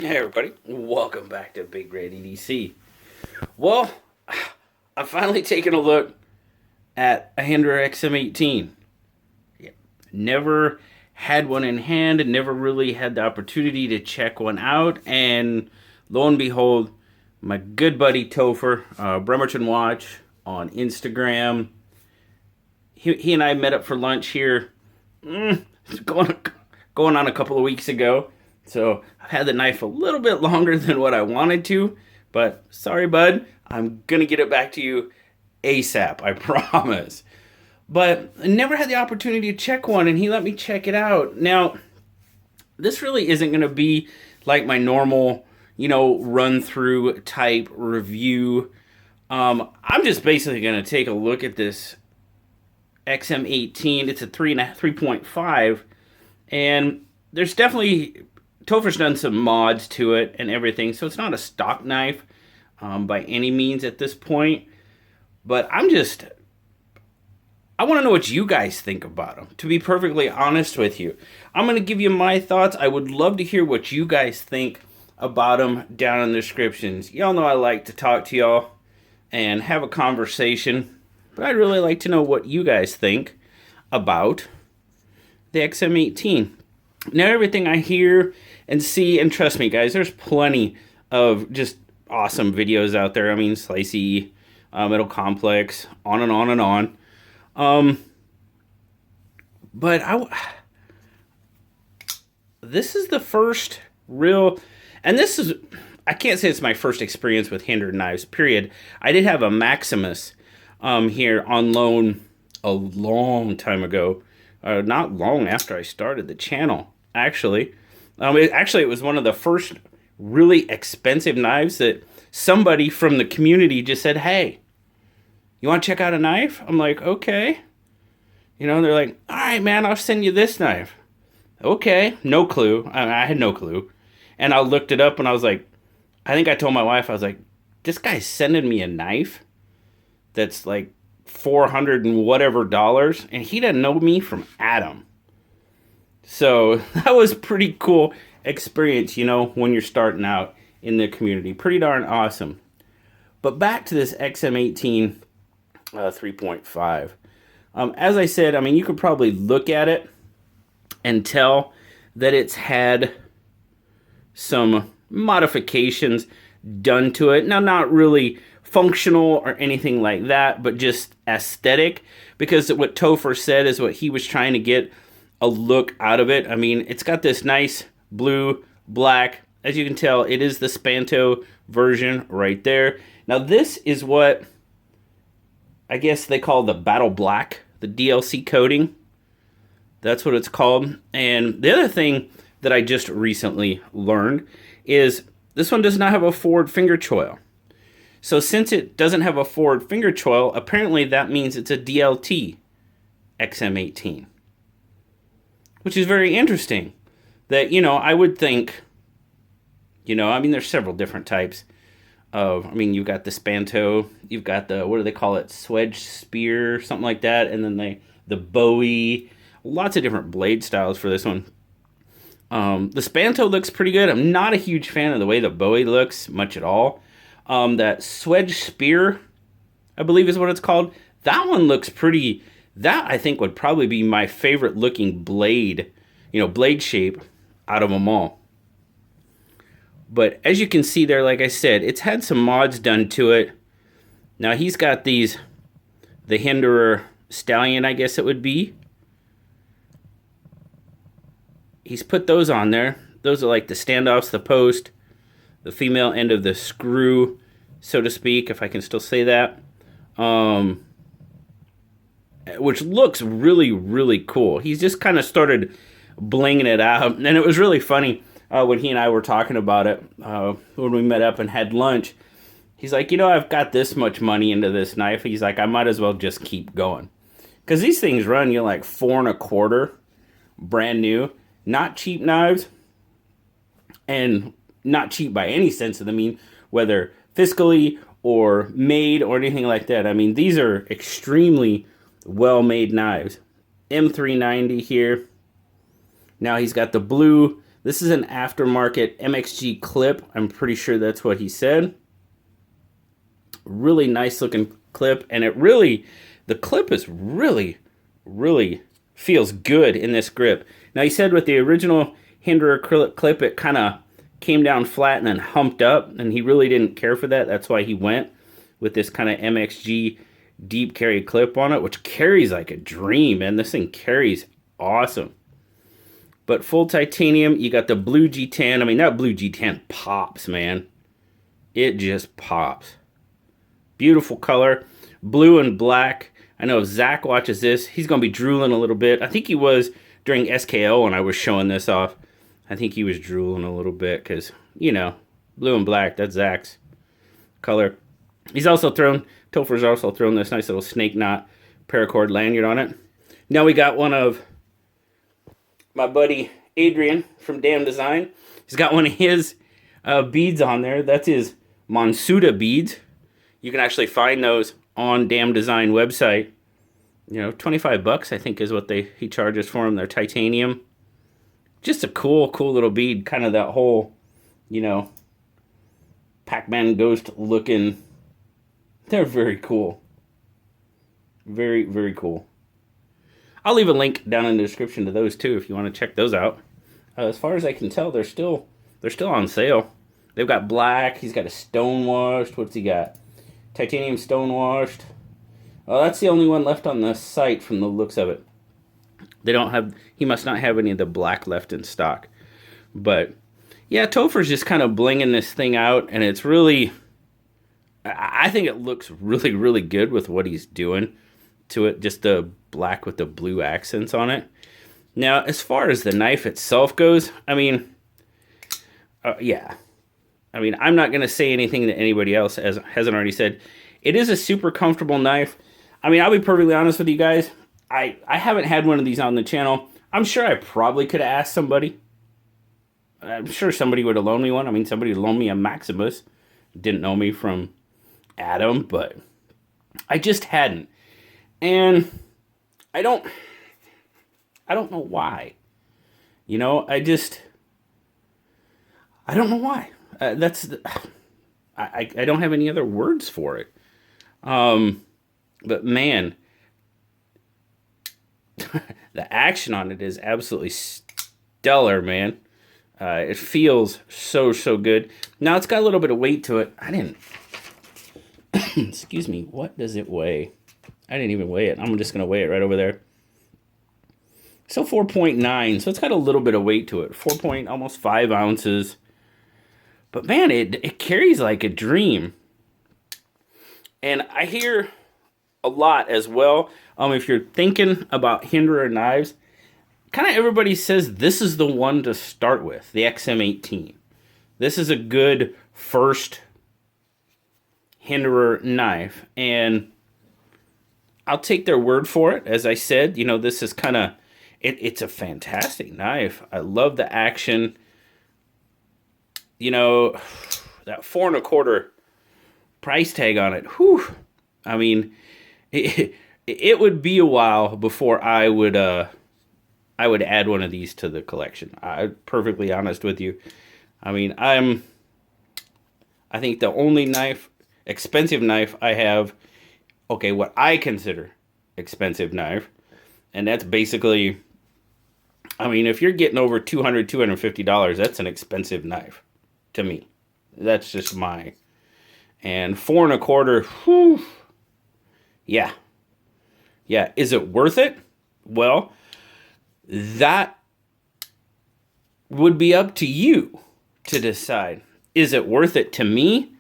Hey everybody, welcome back to BigRedEDC. Well, I've finally taken a look at a Hinderer XM-18. Never had one in hand, and never really had the opportunity to check one out, and lo and behold, my good buddy Topher, Bremerton Watch on Instagram, he and I met up for lunch here, going on a couple of weeks ago. So I've had the knife a little bit longer than what I wanted to, but sorry, bud. I'm going to get it back to you ASAP, I promise. But I never had the opportunity to check one, and he let me check it out. Now, this really isn't going to be like my normal, run-through type review. I'm just basically going to take a look at this XM-18. It's a 3.5, and there's definitely... Topher's done some mods to it and everything, so it's not a stock knife by any means at this point. But I want to know what you guys think about them, to be perfectly honest with you. I'm going to give you my thoughts. I would love to hear what you guys think about them down in the descriptions. Y'all know I like to talk to y'all and have a conversation, but I'd really like to know what you guys think about the XM-18. Now, everything I hear and see, and trust me, guys, there's plenty of just awesome videos out there. I mean, Slicey, Metal Complex, on and on and on. But this is the first real, and this is, I can't say it's my first experience with Hinderer knives, period. I did have a Maximus here on loan a long time ago. Not long after I started the channel, actually. It was one of the first really expensive knives that somebody from the community just said, hey, you want to check out a knife? I'm like, okay. They're like, all right, man, I'll send you this knife. Okay, no clue. I had no clue. And I looked it up and I was like, I think I told my wife, I was like, this guy's sending me a knife that's like $400 and whatever dollars, and he didn't know me from Adam. So that was pretty cool experience, when you're starting out in the community. Pretty darn awesome. But back to this XM-18 3.5. As I said, you could probably look at it and tell that it's had some modifications done to it. Now, not really functional or anything like that, but just aesthetic, because what Topher said is what he was trying to get a look out of it. It's got this nice blue, black. As you can tell, it is the Spanto version right there. Now, this is what I guess they call the Battle Black, the DLC coating. That's what it's called. And the other thing that I just recently learned is this one does not have a forward finger choil. So since it doesn't have a forward finger choil, apparently that means it's a DLT XM-18. Which is very interesting. That, I would think, there's several different types of, you've got the Spanto, you've got the, what do they call it, Swedge Spear, something like that, and then the Bowie, lots of different blade styles for this one. The Spanto looks pretty good. I'm not a huge fan of the way the Bowie looks, much at all. That Swedge Spear, I believe is what it's called, that one looks pretty... That, I think, would probably be my favorite looking blade, blade shape out of them all. But as you can see there, like I said, it's had some mods done to it. Now, he's got the Hinderer Stallion, I guess it would be. He's put those on there. Those are like the standoffs, the post, the female end of the screw, so to speak, if I can still say that. Which looks really, really cool. He's just kind of started blinging it out. And it was really funny when he and I were talking about it when we met up and had lunch. He's like, I've got this much money into this knife. He's like, I might as well just keep going. Because these things run you like $4.25, brand new. Not cheap knives. And not cheap by any sense of the mean, whether fiscally or made or anything like that. These are extremely well-made knives. M390 here. Now he's got the blue This is an aftermarket MXG clip. I'm pretty sure that's what he said. Really nice looking clip, and the clip is really feels good in this grip. Now, he said with the original Hinderer acrylic clip, it kind of came down flat and then humped up, and he really didn't care for that. That's why he went with this kind of MXG deep carry clip on it, which carries like a dream, and this thing carries awesome. But full titanium, you got the blue G10. I mean, that blue G10 pops, man. It just pops. Beautiful color, blue and black. I know if Zach watches this, he's going to be drooling a little bit. I think he was during SKO when I was showing this off. I think he was drooling a little bit because, you know, blue and black, that's Zach's color. He's also thrown, Topher's also thrown this nice little snake knot paracord lanyard on it. Now we got one of my buddy Adrian from Damn Design. He's got one of his beads on there. That's his Monsuda beads. You can actually find those on Damn Design website. You know, 25 bucks I think is what he charges for them. They're titanium. Just a cool little bead. Kind of that whole, you know, Pac-Man ghost looking. They're very cool. Very cool. I'll leave a link down in the description to those too if you want to check those out. As far as I can tell, they're still on sale. They've got black. He's got a stone washed. What's he got? Titanium stone washed. Oh, that's the only one left on the site from the looks of it. He must not have any of the black left in stock. But yeah, Topher's just kind of blinging this thing out, and it's really, I think it looks really good with what he's doing to it. Just the black with the blue accents on it. Now, as far as the knife itself goes, I mean, yeah. I mean, I'm not going to say anything that anybody else hasn't already said. It is a super comfortable knife. I mean, I'll be perfectly honest with you guys. I haven't had one of these on the channel. I'm sure I probably could have asked somebody. I'm sure somebody would have loaned me one. I mean, somebody loaned me a Maximus. Didn't know me from Adam, but I just hadn't. And I don't know why. You know, I don't know why. I don't have any other words for it. But man, the action on it is absolutely stellar, man. It feels so good. Now it's got a little bit of weight to it. Excuse me, what does it weigh? I didn't even weigh it. I'm just going to weigh it right over there. So 4.9, so it's got a little bit of weight to it. Almost 5 ounces. But man, it carries like a dream. And I hear a lot as well. If you're thinking about Hinderer knives, kind of everybody says this is the one to start with, the XM-18. This is a good first Hinderer knife. And I'll take their word for it. As I said, you know, this is kind of, it's a fantastic knife. I love the action. You know, that $4.25 price tag on it. Whew. I mean, it would be a while before I would add one of these to the collection. I'm perfectly honest with you. I mean, I think the only expensive knife I have, okay, what I consider expensive knife, and that's basically, I mean, if you're getting over $200, $250, that's an expensive knife to me. That's just and $4.25, whew, yeah. Is it worth it? Well, that would be up to you to decide. Is it worth it to me?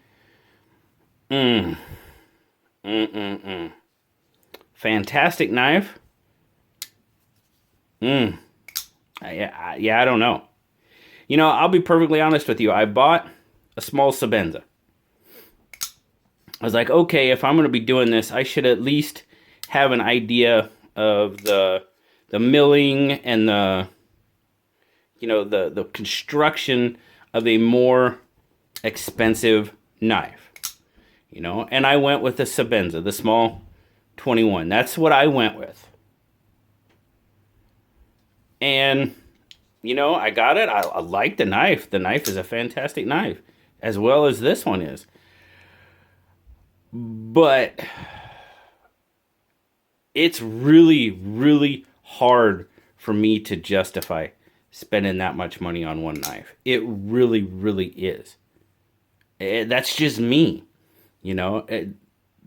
Fantastic knife. Yeah, I don't know. You know, I'll be perfectly honest with you. I bought a small Sebenza. I was like, okay, if I'm going to be doing this, I should at least have an idea of the milling and the construction of a more expensive knife. You know, and I went with the Sebenza, the small 21. That's what I went with. And you know, I got it. I like the knife. The knife is a fantastic knife, as well as this one is. But it's really, really hard for me to justify spending that much money on one knife. It really, really is. That's just me. You know,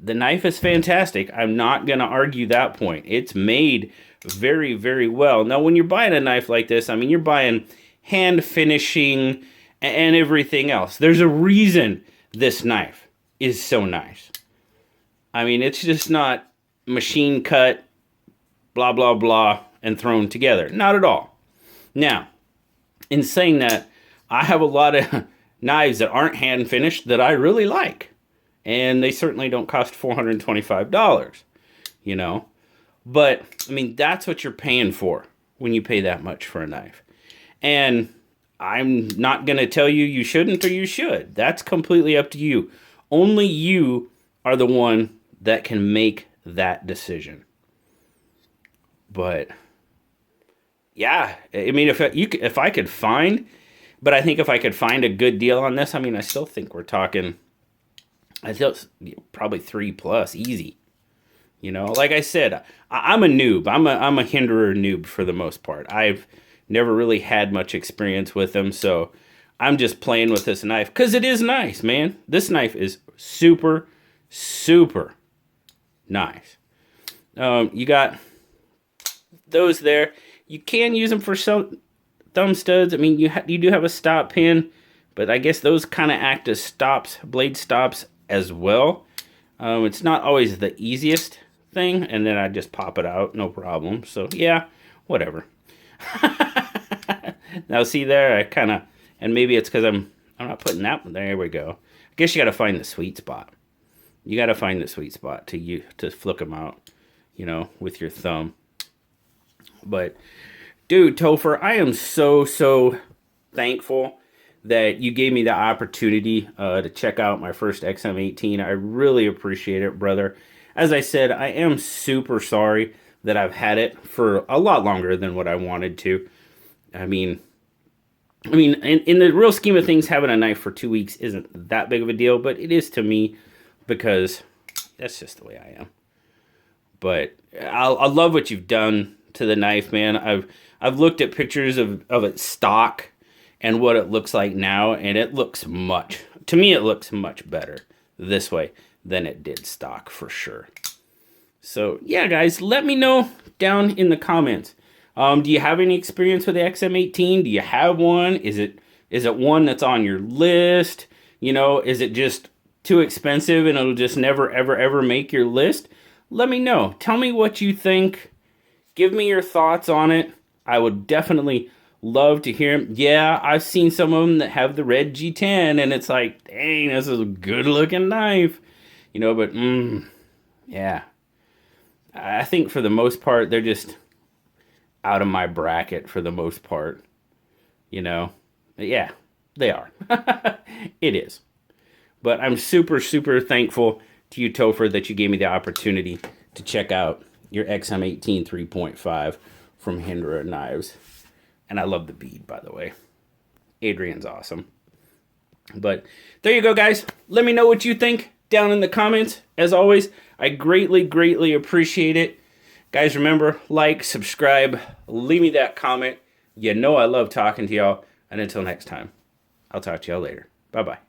the knife is fantastic. I'm not going to argue that point. It's made very, very well. Now, when you're buying a knife like this, I mean, you're buying hand finishing and everything else. There's a reason this knife is so nice. I mean, it's just not machine cut, blah, blah, blah, and thrown together. Not at all. Now, in saying that, I have a lot of knives that aren't hand finished that I really like. And they certainly don't cost $425, you know. But, I mean, that's what you're paying for when you pay that much for a knife. And I'm not going to tell you you shouldn't or you should. That's completely up to you. Only you are the one that can make that decision. But, yeah, I mean, if I could find, but I think if I could find a good deal on this, I mean, I still think we're talking, I feel probably 3+ easy. You know, like I said, I'm a noob. I'm a Hinderer noob for the most part. I've never really had much experience with them, so I'm just playing with this knife because it is nice, man. This knife is super, super nice. You got those there. You can use them for some thumb studs. I mean, you do have a stop pin, but I guess those kind of act as stops, blade stops as well. It's not always the easiest thing, and then I just pop it out, no problem. So yeah, whatever. Now see there, I kind of, and maybe it's because I'm not putting that one. There we go. I guess you got to find the sweet spot. You got to find the sweet spot to flick them out, you know, with your thumb. But dude, Topher, I am so thankful that you gave me the opportunity to check out my first XM-18. I really appreciate it, brother. As I said, I am super sorry that I've had it for a lot longer than what I wanted to. I mean, in the real scheme of things, having a knife for 2 weeks isn't that big of a deal, but it is to me because that's just the way I am. But I love what you've done to the knife, man. I've looked at pictures of it stock and what it looks like now, and it looks to me it looks much better this way than it did stock for sure. So yeah, guys, let me know down in the comments. Do you have any experience with the XM-18? Do you have one? Is it one that's on your list? You know, is it just too expensive and it'll just never ever make your list? Let me know. Tell me what you think. Give me your thoughts on it. I would definitely love to hear them. Yeah, I've seen some of them that have the red G10, and it's like, dang, this is a good-looking knife. You know, but, yeah. I think for the most part, they're just out of my bracket for the most part. You know? Yeah, they are. It is. But I'm super thankful to you, Topher, that you gave me the opportunity to check out your XM-18 3.5 from Hinderer Knives. And I love the bead, by the way. Adrian's awesome. But there you go, guys. Let me know what you think down in the comments. As always, I greatly appreciate it. Guys, remember, like, subscribe, leave me that comment. You know I love talking to y'all. And until next time, I'll talk to y'all later. Bye-bye.